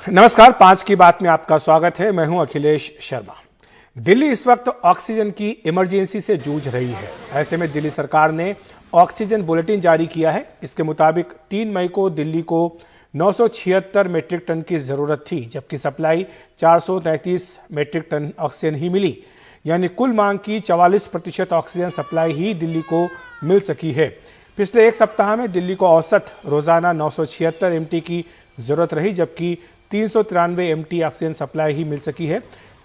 नमस्कार, 5 की बात में आपका स्वागत है। मैं हूं अखिलेश शर्मा। दिल्ली इस वक्त ऑक्सीजन की इमरजेंसी से जूझ रही है। ऐसे में दिल्ली सरकार ने ऑक्सीजन बुलेटिन जारी किया है। इसके मुताबिक 3 मई को दिल्ली को 976 मीट्रिक टन की जरूरत थी, जबकि सप्लाई 433 मीट्रिक टन ऑक्सीजन ही मिली। यानी कुल मांग की 44% ऑक्सीजन सप्लाई ही दिल्ली को मिल सकी है। पिछले एक सप्ताह में दिल्ली को औसत रोजाना 976 एमटी की जरूरत रही, जबकि 393 एमटी ऑक्सीजन सप्लाई ही मिल सकी है।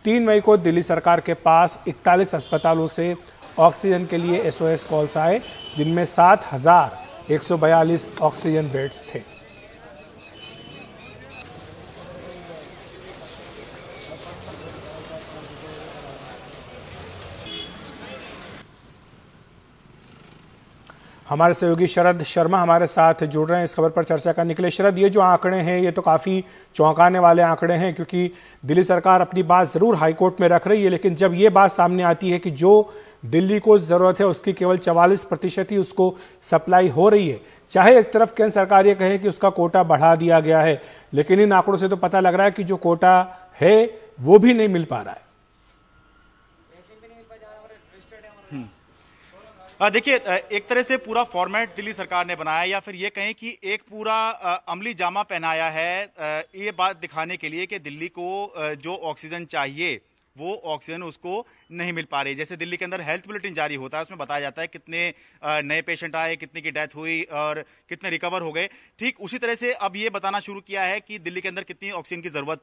3 मई को दिल्ली सरकार के पास 41 अस्पतालों से ऑक्सीजन के लिए एसओएस कॉल्स आए, जिनमें 7,142 ऑक्सीजन बेड्स थे। हमारे सहयोगी शरद शर्मा हमारे साथ जुड़ रहे हैं इस खबर पर चर्चा करने के लिए। शरद, ये जो आंकड़े हैं ये तो काफ़ी चौंकाने वाले आंकड़े हैं, क्योंकि दिल्ली सरकार अपनी बात ज़रूर हाईकोर्ट में रख रही है, लेकिन जब ये बात सामने आती है कि जो दिल्ली को ज़रूरत है उसकी केवल 44% ही उसको सप्लाई हो रही है। चाहे एक तरफ केंद्र सरकार ये कहे कि उसका कोटा बढ़ा दिया गया है, लेकिन इन आंकड़ों से तो पता लग रहा है कि जो कोटा है वो भी नहीं मिल पा रहा है। देखिए, एक तरह से पूरा फॉर्मेट दिल्ली सरकार ने बनाया, या फिर ये कहें कि एक पूरा अमली जामा पहनाया है ये बात दिखाने के लिए कि दिल्ली को जो ऑक्सीजन चाहिए वो ऑक्सीजन उसको नहीं मिल पा रही। जैसे दिल्ली के अंदर हेल्थ बुलेटिन जारी होता है, उसमें बताया जाता है कितने नए पेशेंट आए, कितने की डेथ हुई और कितने रिकवर हो गए। ठीक उसी तरह से अब ये बताना शुरू किया है कि दिल्ली के अंदर कितनी ऑक्सीजन की जरूरत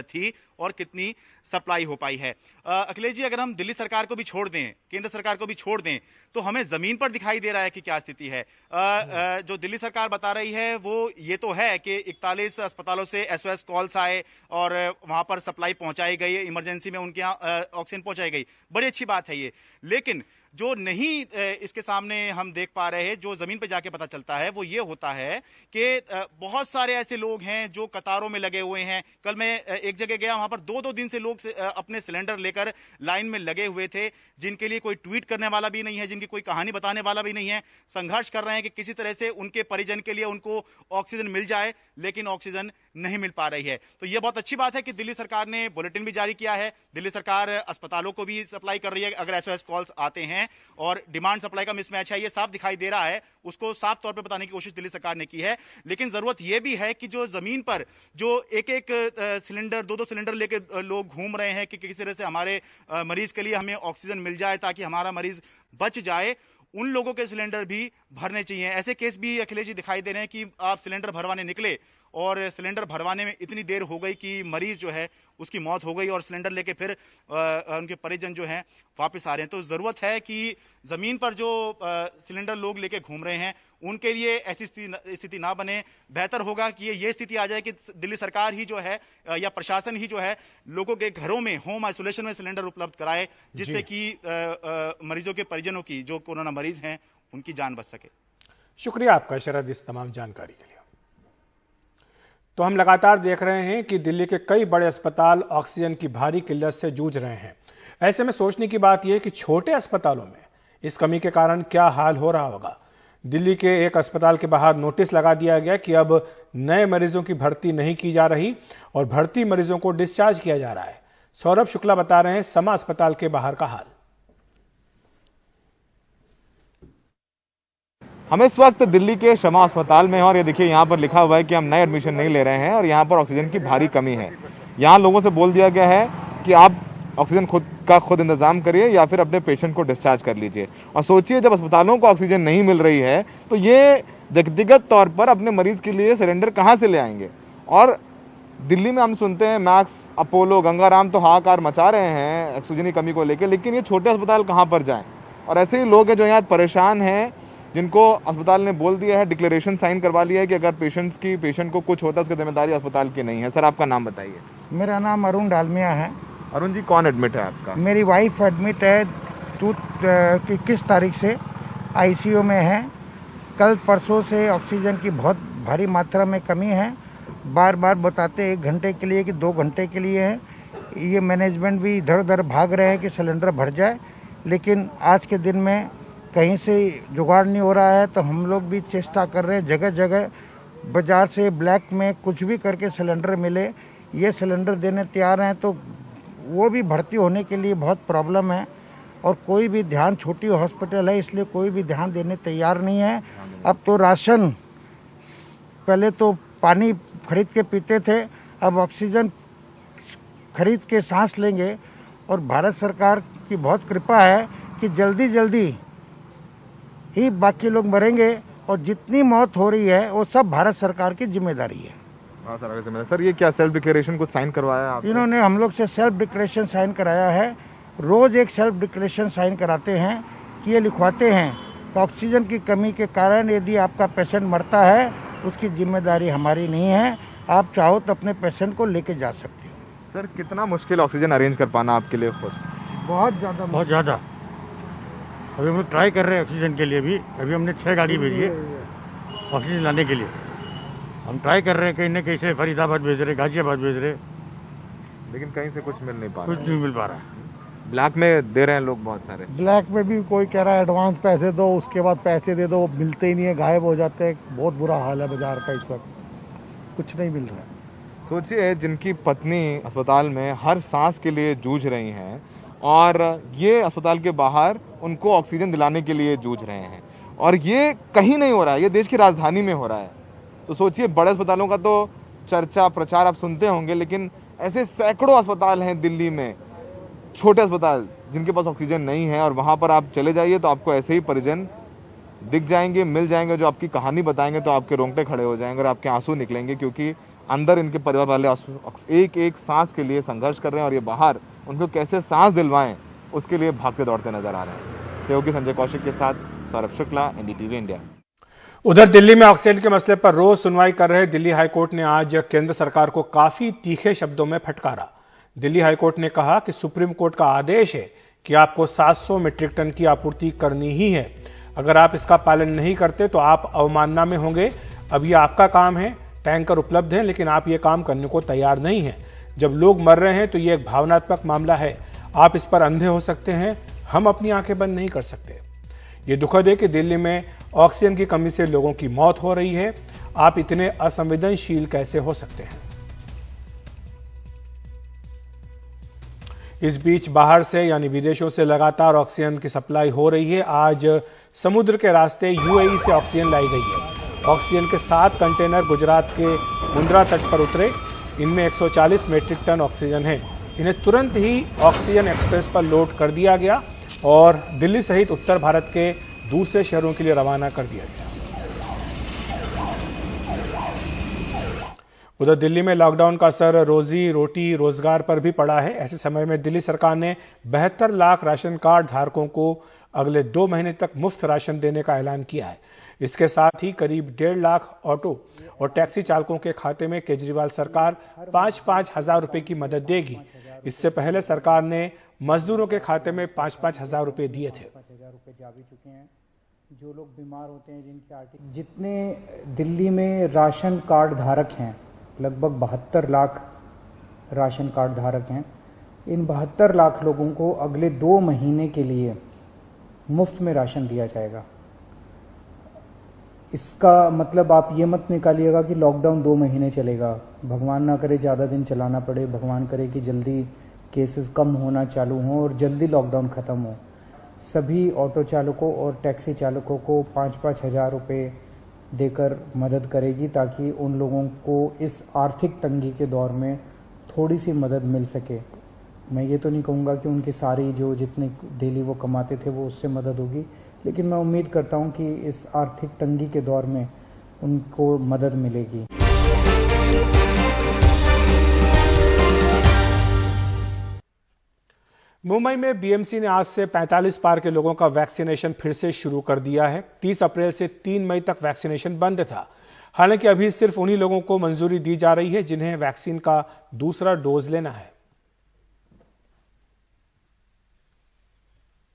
थी और कितनी सप्लाई हो पाई है। अखिलेश जी, अगर हम दिल्ली सरकार को भी छोड़ दें, केंद्र सरकार को भी छोड़ दें, तो हमें जमीन पर दिखाई दे रहा है कि क्या स्थिति है। जो दिल्ली सरकार बता रही है वो ये तो है कि 41 अस्पतालों से एसओएस कॉल्स आए और वहां पर सप्लाई पहुंचाई गई, इमरजेंसी में उनके यहाँ ऑक्सीजन पहुंचाई गई। बड़ी अच्छी बात है ये, लेकिन जो नहीं इसके सामने हम देख पा रहे हैं, जो जमीन पे जाके पता चलता है, वो ये होता है कि बहुत सारे ऐसे लोग हैं जो कतारों में लगे हुए हैं। कल मैं एक जगह गया, वहां पर 2-2 दिन से लोग अपने सिलेंडर लेकर लाइन में लगे हुए थे, जिनके लिए कोई ट्वीट करने वाला भी नहीं है, जिनकी कोई कहानी बताने वाला भी नहीं है। संघर्ष कर रहे हैं कि किसी तरह से उनके परिजन के लिए उनको ऑक्सीजन मिल जाए, लेकिन ऑक्सीजन नहीं मिल पा रही है। तो यह बहुत अच्छी बात है कि दिल्ली सरकार ने बुलेटिन भी जारी किया है। दिल्ली सरकार अस्पतालों को भी सप्लाई कर रही है अगर एसओएस कॉल्स आते हैं, और डिमांड सप्लाई का मिसमैच है, ये साफ दिखाई दे रहा है। उसको साफ तौर पे बताने की कोशिश दिल्ली सरकार ने की है। लेकिन जरूरत यह भी है कि जो जमीन पर जो एक सिलेंडर, 2-2 सिलेंडर लेके लोग घूम रहे हैं कि किसी तरह से हमारे मरीज के लिए हमें ऑक्सीजन मिल जाए ताकि हमारा मरीज बच जाए, उन लोगों के सिलेंडर भी भरने चाहिए। ऐसे केस भी अखिलेश जी दिखाई दे रहे हैं कि आप सिलेंडर भरवाने निकले और सिलेंडर भरवाने में इतनी देर हो गई कि मरीज जो है उसकी मौत हो गई, और सिलेंडर लेके फिर उनके परिजन जो हैं वापस आ रहे हैं। तो जरूरत है कि जमीन पर जो सिलेंडर लोग लेके घूम रहे हैं उनके लिए ऐसी स्थिति ना बने। बेहतर होगा कि ये स्थिति आ जाए कि दिल्ली सरकार ही जो है या प्रशासन ही जो है लोगों के घरों में होम आइसोलेशन में सिलेंडर उपलब्ध कराए, जिससे कि मरीजों के परिजनों की, जो कोरोना मरीज हैं, उनकी जान बच सके। शुक्रिया आपका शरद इस तमाम जानकारी के लिए। तो हम लगातार देख रहे हैं कि दिल्ली के कई बड़े अस्पताल ऑक्सीजन की भारी किल्लत से जूझ रहे हैं। ऐसे में सोचने की बात यह है कि छोटे अस्पतालों में इस कमी के कारण क्या हाल हो रहा होगा। दिल्ली के एक अस्पताल के बाहर नोटिस लगा दिया गया कि अब नए मरीजों की भर्ती नहीं की जा रही और भर्ती मरीजों को डिस्चार्ज किया जा रहा है। सौरभ शुक्ला बता रहे हैं समा अस्पताल के बाहर का हाल। हम इस वक्त दिल्ली के शमा अस्पताल में हैं और ये देखिए यहाँ पर लिखा हुआ है कि हम नए एडमिशन नहीं ले रहे हैं और यहाँ पर ऑक्सीजन की भारी कमी है। यहाँ लोगों से बोल दिया गया है कि आप ऑक्सीजन खुद इंतजाम करिए या फिर अपने पेशेंट को डिस्चार्ज कर लीजिए। और सोचिए, जब अस्पतालों को ऑक्सीजन नहीं मिल रही है तो ये व्यक्तिगत तौर पर अपने मरीज के लिए सिलेंडर कहाँ से ले आएंगे। और दिल्ली में हम सुनते हैं मैक्स, अपोलो, गंगाराम तो हाहाकार मचा रहे हैं ऑक्सीजन की कमी को लेकर, लेकिन ये छोटे अस्पताल कहाँ पर जाएं। और ऐसे ही लोग हैं जो यहाँ परेशान हैं, जिनको अस्पताल ने बोल दिया है, डिक्लेरेशन साइन करवा लिया है कि अगर पेशेंट को कुछ होता है उसकी जिम्मेदारी अस्पताल की नहीं है। सर, आपका नाम बताइए। मेरा नाम अरुण डालमिया है। अरुण जी, कौन एडमिट है आपका? मेरी वाइफ एडमिट है 21 तारीख से आईसीयू में है। कल परसों से ऑक्सीजन की बहुत भारी मात्रा में कमी है। बार बार बताते 1 घंटे के लिए कि 2 घंटे के लिए है। ये मैनेजमेंट भी इधर उधर भाग रहे हैं कि सिलेंडर भर जाए, लेकिन आज के दिन में कहीं से जुगाड़ नहीं हो रहा है। तो हम लोग भी चेष्टा कर रहे हैं, जगह जगह बाजार से ब्लैक में कुछ भी करके सिलेंडर मिले ये सिलेंडर देने तैयार हैं, तो वो भी भर्ती होने के लिए बहुत प्रॉब्लम है। और कोई भी ध्यान, छोटी हॉस्पिटल है इसलिए कोई भी ध्यान देने तैयार नहीं है। अब तो राशन, पहले तो पानी खरीद के पीते थे, अब ऑक्सीजन खरीद के सांस लेंगे। और भारत सरकार की बहुत कृपा है कि जल्दी जल्दी ही बाकी लोग मरेंगे और जितनी मौत हो रही है वो सब भारत सरकार की जिम्मेदारी है। हाँ सर, ये क्या सेल्फ डिक्लेरेशन कुछ साइन करवाया आपने? इन्होंने हम लोग से सेल्फ डिक्लेरेशन साइन कराया है। रोज एक सेल्फ डिक्लेरेशन साइन कराते हैं कि ये लिखवाते हैं कि ऑक्सीजन की कमी के कारण यदि आपका पेशेंट मरता है उसकी जिम्मेदारी हमारी नहीं है, आप चाहो तो अपने पेशेंट को लेके जा सकते हो। सर, कितना मुश्किल ऑक्सीजन अरेंज कर पाना आपके लिए खुद? बहुत ज़्यादा। अभी हम ट्राई कर रहे हैं ऑक्सीजन के लिए भी। अभी हमने 6 गाड़ी भेजी है ऑक्सीजन लाने के लिए। हम ट्राई कर रहे हैं, कहीं न कहीं से फरीदाबाद भेज रहे, गाजियाबाद भेज रहे, लेकिन कहीं से कुछ मिल नहीं पा रहा। कुछ नहीं मिल पा रहा। ब्लैक में दे रहे हैं लोग बहुत सारे। ब्लैक में भी कोई कह रहा है एडवांस पैसे दो, उसके बाद पैसे दे दो, वो मिलते ही नहीं है, गायब हो जाते हैं। बहुत बुरा हाल है बाजार का इस वक्त, कुछ नहीं मिल रहा है। सोचिए, जिनकी पत्नी अस्पताल में हर सांस के लिए जूझ रही हैं और ये अस्पताल के बाहर उनको ऑक्सीजन दिलाने के लिए जूझ रहे हैं, और ये कहीं नहीं हो रहा है, ये देश की राजधानी में हो रहा है। तो सोचिए, बड़े अस्पतालों का तो चर्चा प्रचार आप सुनते होंगे, लेकिन ऐसे सैकड़ों अस्पताल हैं दिल्ली में, छोटे अस्पताल जिनके पास ऑक्सीजन नहीं है, और वहां पर आप चले जाइए तो आपको ऐसे ही परिजन दिख जाएंगे, मिल जाएंगे, जो आपकी कहानी बताएंगे तो आपके रोंगटे खड़े हो जाएंगे और आपके आंसू निकलेंगे, क्योंकि अंदर इनके परिवार वाले एक एक सांस के लिए संघर्ष कर रहे हैं और ये बाहर उनको कैसे सांस दिलवाएं उसके लिए भागते दौड़ते नजर आ रहे हैं। सहयोगी संजय कौशिक के साथ सौरभ शुक्ला, एनडीटीवी इंडिया। उधर दिल्ली में ऑक्सीजन के मसले पर रोज सुनवाई कर रहे दिल्ली हाईकोर्ट ने आज केंद्र सरकार को काफी तीखे शब्दों में फटकारा। दिल्ली हाईकोर्ट ने कहा कि सुप्रीम कोर्ट का आदेश है कि आपको 700 मीट्रिक टन की आपूर्ति करनी ही है। अगर आप इसका पालन नहीं करते तो आप अवमानना में होंगे। अब यह आपका काम है, टैंकर उपलब्ध हैं, लेकिन आप ये काम करने को तैयार नहीं हैं। जब लोग मर रहे हैं तो ये एक भावनात्मक मामला है, आप इस पर अंधे हो सकते हैं, हम अपनी आंखें बंद नहीं कर सकते। ये दुखद है कि दिल्ली में ऑक्सीजन की कमी से लोगों की मौत हो रही है। आप इतने असंवेदनशील कैसे हो सकते हैं? इस बीच बाहर से यानी विदेशों से लगातार ऑक्सीजन की सप्लाई हो रही है। आज समुद्र के रास्ते यूएई से ऑक्सीजन लाई गई है। ऑक्सीजन के 7 कंटेनर गुजरात के मुंद्रा तट पर उतरे। इनमें 140 मीट्रिक टन ऑक्सीजन है। इन्हें तुरंत ही ऑक्सीजन एक्सप्रेस पर लोड कर दिया गया और दिल्ली सहित उत्तर भारत के दूसरे शहरों के लिए रवाना कर दिया गया। उधर दिल्ली में लॉकडाउन का असर रोजी रोटी रोजगार पर भी पड़ा है। ऐसे समय में दिल्ली सरकार ने 72 लाख राशन कार्ड धारकों को अगले 2 महीने तक मुफ्त राशन देने का ऐलान किया है। इसके साथ ही करीब 1.5 लाख ऑटो और टैक्सी चालकों के खाते में केजरीवाल सरकार 5-5 हजार रुपए की मदद देगी। इससे पहले सरकार ने मजदूरों के खाते में 5-5 हजार रुपए दिए थे। 5 हजार रुपए जा भी चुके हैं। जो लोग बीमार होते हैं, जिनके आर्थिक, जितने दिल्ली में राशन कार्ड धारक हैं, लगभग 72 लाख राशन कार्ड धारक हैं। इन 72 लाख लोगों को अगले 2 महीने के लिए मुफ्त में राशन दिया जाएगा। इसका मतलब आप ये मत निकालिएगा कि लॉकडाउन 2 महीने चलेगा। भगवान ना करे ज़्यादा दिन चलाना पड़े, भगवान करे कि जल्दी केसेस कम होना चालू हों और जल्दी लॉकडाउन ख़त्म हो। सभी ऑटो चालकों और टैक्सी चालकों को 5-5 हजार रुपये देकर मदद करेगी, ताकि उन लोगों को इस आर्थिक तंगी के दौर में थोड़ी सी मदद मिल सके। मैं ये तो नहीं कहूँगा कि उनकी सारी जो जितने डेली वो कमाते थे वो उससे मदद होगी, लेकिन मैं उम्मीद करता हूँ कि इस आर्थिक तंगी के दौर में उनको मदद मिलेगी। मुंबई में बीएमसी ने आज से 45 पार के लोगों का वैक्सीनेशन फिर से शुरू कर दिया है। 30 अप्रैल से 3 मई तक वैक्सीनेशन बंद था। हालांकि अभी सिर्फ उन्हीं लोगों को मंजूरी दी जा रही है जिन्हें वैक्सीन का दूसरा डोज लेना है।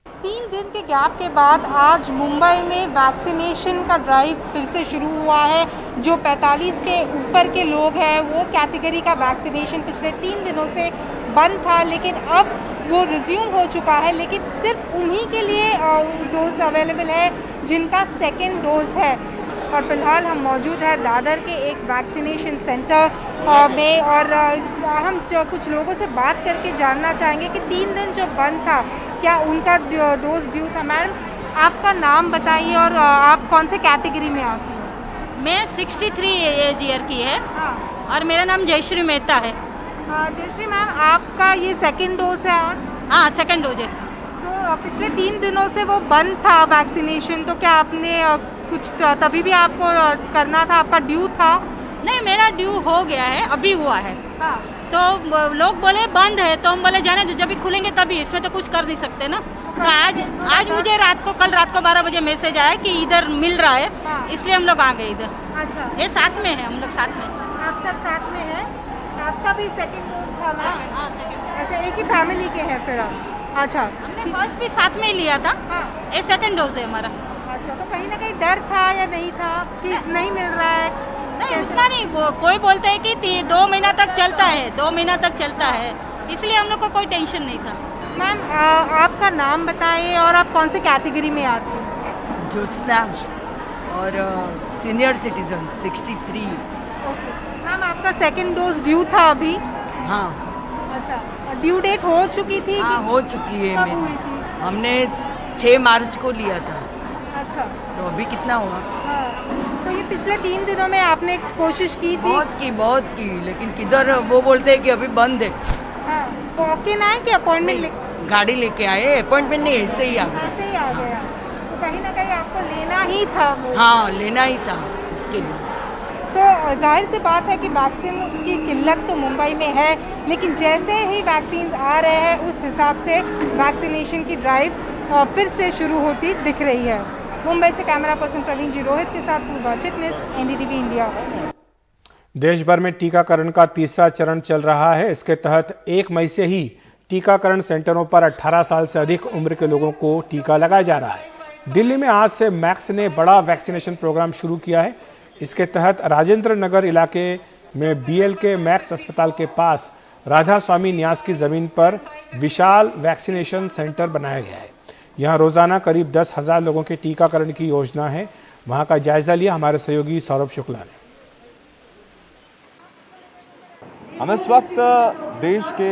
3 दिन के गैप के बाद आज मुंबई में वैक्सीनेशन का ड्राइव फिर से शुरू हुआ है। जो 45 के ऊपर के लोग हैं वो कैटेगरी का वैक्सीनेशन पिछले 3 दिनों से बंद था, लेकिन अब वो रिज्यूम हो चुका है। लेकिन सिर्फ उन्हीं के लिए डोज अवेलेबल है जिनका 2nd डोज है। और फिलहाल हम मौजूद हैं दादर के एक वैक्सीनेशन सेंटर में और हम कुछ लोगों से बात करके जानना चाहेंगे कि 3 दिन जो बंद था क्या उनका डोज ड्यू था। मैडम आपका नाम बताइए और आप कौन से कैटेगरी में आती हैं? मैं 63 एज ईयर की है। हाँ। और मेरा नाम जयश्री मेहता है। जयश्री मैम आपका ये सेकेंड डोज है? हाँ सेकंड डोज है। तो पिछले 3 दिनों से वो बंद था वैक्सीनेशन, तो क्या आपने कुछ तभी भी आपको करना था, आपका ड्यू था? नहीं मेरा ड्यू हो गया है, अभी हुआ है। हाँ। तो लोग बोले बंद है तो हम बोले जाने जब भी खुलेंगे तभी, इसमें तो कुछ कर नहीं सकते ना। तो आज मुझे कल रात को 12 बजे मैसेज आया कि इधर मिल रहा है। हाँ। इसलिए हम लोग आ गए इधर। अच्छा ये साथ में है, हम लोग साथ में। आप सब साथ में हैं? आपका भी सेकंड डोज था ना? अच्छा एक ही फैमिली के हैं फिर आप? अच्छा हमने फर्स्ट भी साथ में ही लिया था। हाँ। ये सेकंड डोज है हमारा। अच्छा तो कहीं ना कहीं डर था या नहीं था कि नहीं मिल रहा है? नहीं उतना नहीं, कोई बोलते है कि 2 महीना तक चलता है, 2 महीना तक चलता है, इसलिए हम लोग को कोई टेंशन नहीं था। मैम आपका नाम बताइए और आप कौन से कैटेगरी में आती हैं? ज्योत्सना और सीनियर सिटीजन 63। ओके मैम आपका सेकंड डोज ड्यू था अभी? हाँ अच्छा ड्यू डेट हो चुकी थी? हाँ हो चुकी है कब हुई मेरी। थी? हमने 6 मार्च को लिया था। अच्छा तो अभी कितना हुआ? हाँ तो ये पिछले 3 दिनों में आपने कोशिश की थी? बहुत की लेकिन किधर वो बोलते हैं कि अभी बंद है। हाँ तो वॉक-इन आए कि अपॉइंटमेंट गाड़ी लेके आए, अपॉइंटमेंट नहीं ऐसे ही आ गए। ऐसे ही आ गया? तो कहीं ना कहीं आपको लेना ही था वो? हाँ लेना ही था इसके लिए। तो जाहिर सी बात है कि वैक्सीन की किल्लत तो मुंबई में है, लेकिन जैसे ही वैक्सीन आ रहे हैं उस हिसाब से वैक्सीनेशन की ड्राइव फिर से शुरू होती दिख रही है। मुंबई से कैमरा पर्सन प्रवीण जी रोहित के साथ पूर्वा चिटनिस, एनडीटीवी इंडिया। देश भर में टीकाकरण का तीसरा चरण चल रहा है। इसके तहत 1 मई से ही टीकाकरण सेंटरों पर 18 साल से अधिक उम्र के लोगों को टीका लगाया जा रहा है। दिल्ली में आज से मैक्स ने बड़ा वैक्सीनेशन प्रोग्राम शुरू किया है। इसके तहत राजेंद्र नगर इलाके में बीएलके मैक्स अस्पताल के पास राधा स्वामी न्यास की जमीन पर विशाल वैक्सीनेशन सेंटर बनाया गया है। यहां रोजाना करीब 10,000 लोगों के टीकाकरण की योजना है। वहां का जायजा लिया हमारे सहयोगी सौरभ शुक्ला ने। हम इस वक्त देश के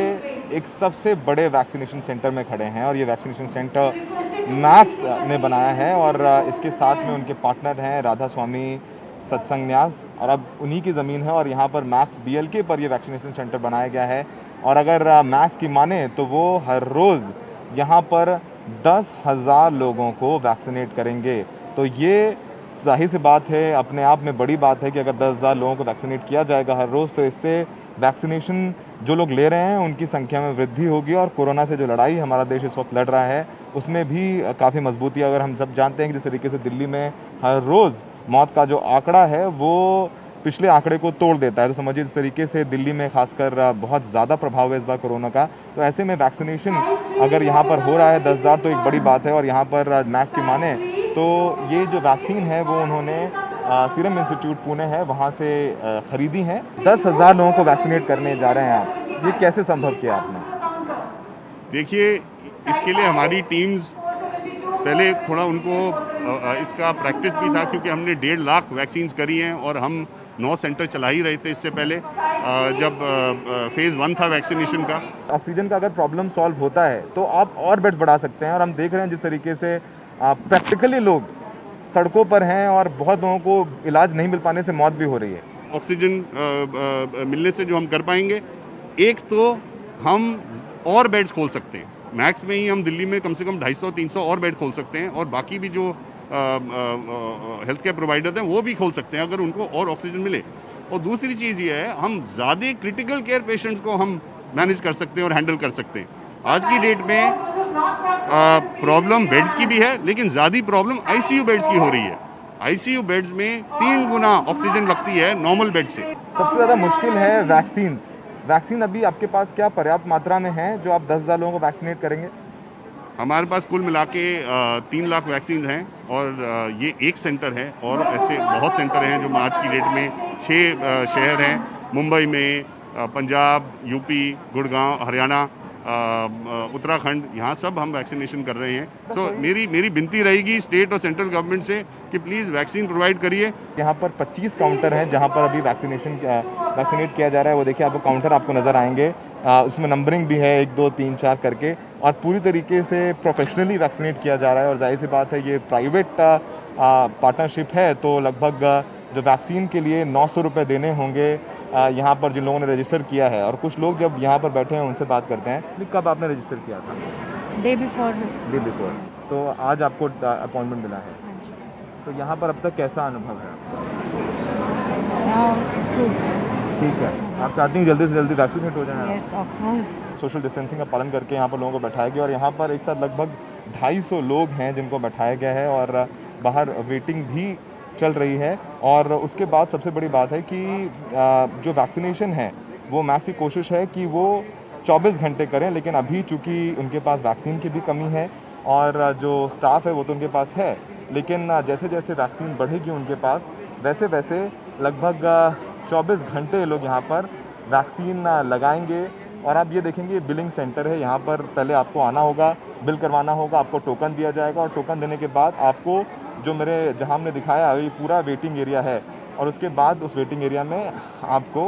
एक सबसे बड़े वैक्सीनेशन सेंटर में खड़े हैं और ये वैक्सीनेशन सेंटर मैक्स ने बनाया है और इसके साथ में उनके पार्टनर हैं राधा स्वामी सत्संग न्यास और अब उन्हीं की ज़मीन है और यहाँ पर मैक्स बीएलके पर ये वैक्सीनेशन सेंटर बनाया गया है। और अगर मैक्स की माने तो वो हर रोज़ यहाँ पर 10,000 लोगों को वैक्सीनेट करेंगे। तो ये जाहिर सी बात है, अपने आप में बड़ी बात है कि अगर 10,000 लोगों को वैक्सीनेट किया जाएगा हर रोज़ तो इससे वैक्सीनेशन जो लोग ले रहे हैं उनकी संख्या में वृद्धि होगी और कोरोना से जो लड़ाई हमारा देश इस वक्त लड़ रहा है उसमें भी काफ़ी मजबूती। अगर हम सब जानते हैं कि जिस तरीके से दिल्ली में हर रोज़ मौत का जो आंकड़ा है वो पिछले आंकड़े को तोड़ देता है, तो समझिए इस तरीके से दिल्ली में खासकर बहुत ज़्यादा प्रभाव है इस बार कोरोना का। तो ऐसे में वैक्सीनेशन अगर यहाँ पर हो रहा है 10,000 तो एक बड़ी बात है। और यहाँ पर मैक्स की माने तो ये जो वैक्सीन है वो उन्होंने सीरम इंस्टीट्यूट पुणे है वहाँ से खरीदी है। 10,000 लोगों को वैक्सीनेट करने जा रहे हैं आप, ये कैसे संभव किया आपने? देखिए इसके लिए हमारी टीम्स पहले थोड़ा उनको इसका प्रैक्टिस भी था क्योंकि हमने 1.5 लाख वैक्सीन्स करी हैं और हम 9 सेंटर चला ही रहे थे इससे पहले जब फेज़ 1 था वैक्सीनेशन का। ऑक्सीजन का अगर प्रॉब्लम सॉल्व होता है तो आप और बेड्स बढ़ा सकते हैं और हम देख रहे हैं जिस तरीके से प्रैक्टिकली लोग सड़कों पर हैं और बहुत लोगों को इलाज नहीं मिल पाने से मौत भी हो रही है। ऑक्सीजन मिलने से जो हम कर पाएंगे, एक तो हम और बेड्स खोल सकते हैं। मैक्स में ही हम दिल्ली में कम से कम 250-300 और बेड खोल सकते हैं और बाकी भी जो हेल्थ केयर प्रोवाइडर्स हैं वो भी खोल सकते हैं अगर उनको और ऑक्सीजन मिले। और दूसरी चीज़ ये है हम ज़्यादा क्रिटिकल केयर पेशेंट्स को हम मैनेज कर सकते हैं और हैंडल कर सकते हैं। आज की डेट में प्रॉब्लम बेड्स की भी है लेकिन ज़्यादा प्रॉब्लम आईसीयू बेड्स की हो रही है। आईसीयू बेड्स में 3 गुना ऑक्सीजन लगती है नॉर्मल बेड से। सबसे ज़्यादा मुश्किल है वैक्सीन अभी आपके पास क्या पर्याप्त मात्रा में है जो आप 10,000 लोगों को वैक्सीनेट करेंगे? हमारे पास कुल मिला के 3 लाख वैक्सीन हैं और ये एक सेंटर है और ऐसे बहुत सेंटर हैं जो आज की डेट में 6 शहर हैं मुंबई में, पंजाब, यूपी, गुड़गांव, हरियाणा उत्तराखंड, यहाँ सब हम वैक्सीनेशन कर रहे हैं। तो मेरी विनती रहेगी स्टेट और सेंट्रल गवर्नमेंट से कि प्लीज़ वैक्सीन प्रोवाइड करिए। यहाँ पर 25 काउंटर हैं जहाँ पर अभी वैक्सीनेट किया जा रहा है। वो देखिए आपको काउंटर आपको नज़र आएंगे, उसमें नंबरिंग भी है 1 2 3 4 करके, और पूरी तरीके से प्रोफेशनली वैक्सीनेट किया जा रहा है। और जाहिर सी बात है ये प्राइवेट पार्टनरशिप है, तो लगभग जो वैक्सीन के लिए 900 रुपये देने होंगे यहाँ पर जिन लोगों ने रजिस्टर किया है। और कुछ लोग जब यहाँ पर बैठे हैं उनसे बात करते हैं। कब आपने रजिस्टर किया था? Day before. तो आज आपको अपॉइंटमेंट मिला है। तो यहाँ पर अब तक कैसा अनुभव है आपका? ठीक है, आप चाहती हैं जल्दी से जल्दी वैक्सीनेट हो जाए? सोशल डिस्टेंसिंग का पालन करके यहाँ पर लोगों को बैठाया गया, और यहाँ पर एक साथ लगभग 250 लोग हैं जिनको बैठाया गया है, और बाहर वेटिंग भी चल रही है। और उसके बाद सबसे बड़ी बात है कि जो वैक्सीनेशन है वो मैक्स की कोशिश है कि वो 24 घंटे करें, लेकिन अभी चूंकि उनके पास वैक्सीन की भी कमी है और जो स्टाफ है वो तो उनके पास है, लेकिन जैसे जैसे वैक्सीन बढ़ेगी उनके पास वैसे वैसे लगभग 24 घंटे लोग यहाँ पर वैक्सीन लगाएंगे। और आप ये देखेंगे बिलिंग सेंटर है, यहाँ पर पहले आपको आना होगा, बिल करवाना होगा, आपको टोकन दिया जाएगा, और टोकन देने के बाद आपको जो जहाँ हमने दिखाया ये पूरा वेटिंग एरिया है, और उसके बाद उस वेटिंग एरिया में आपको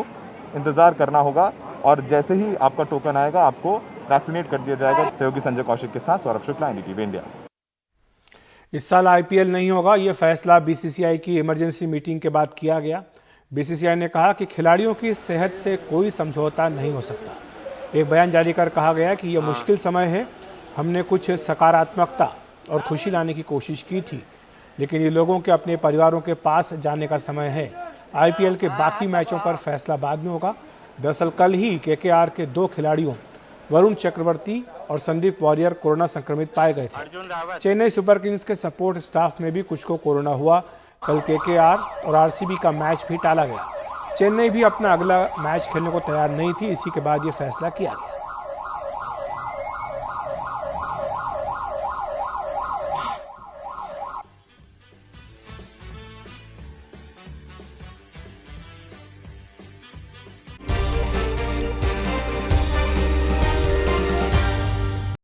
इंतज़ार करना होगा, और जैसे ही आपका टोकन आएगा आपको वैक्सीनेट कर दिया जाएगा। सहयोगी संजय कौशिक के साथ सौरभ शुक्ला, एनडीटीवी इंडिया। इस साल आईपीएल नहीं होगा, ये फैसला बीसीसीआई की इमरजेंसी मीटिंग के बाद किया गया। बीसीसीआई ने कहा कि खिलाड़ियों की सेहत से कोई समझौता नहीं हो सकता। एक बयान जारी कर कहा गया कि यह मुश्किल समय है, हमने कुछ सकारात्मकता और खुशी लाने की कोशिश की थी, लेकिन ये लोगों के अपने परिवारों के पास जाने का समय है। आईपीएल के बाकी मैचों पर फैसला बाद में होगा। दरअसल कल ही केकेआर के 2 खिलाड़ियों वरुण चक्रवर्ती और संदीप वॉरियर कोरोना संक्रमित पाए गए थे। चेन्नई सुपर किंग्स के सपोर्ट स्टाफ में भी कुछ को कोरोना हुआ। कल केकेआर और आरसीबी का मैच भी टाला गया। चेन्नई भी अपना अगला मैच खेलने को तैयार नहीं थी, इसी के बाद ये फैसला किया गया।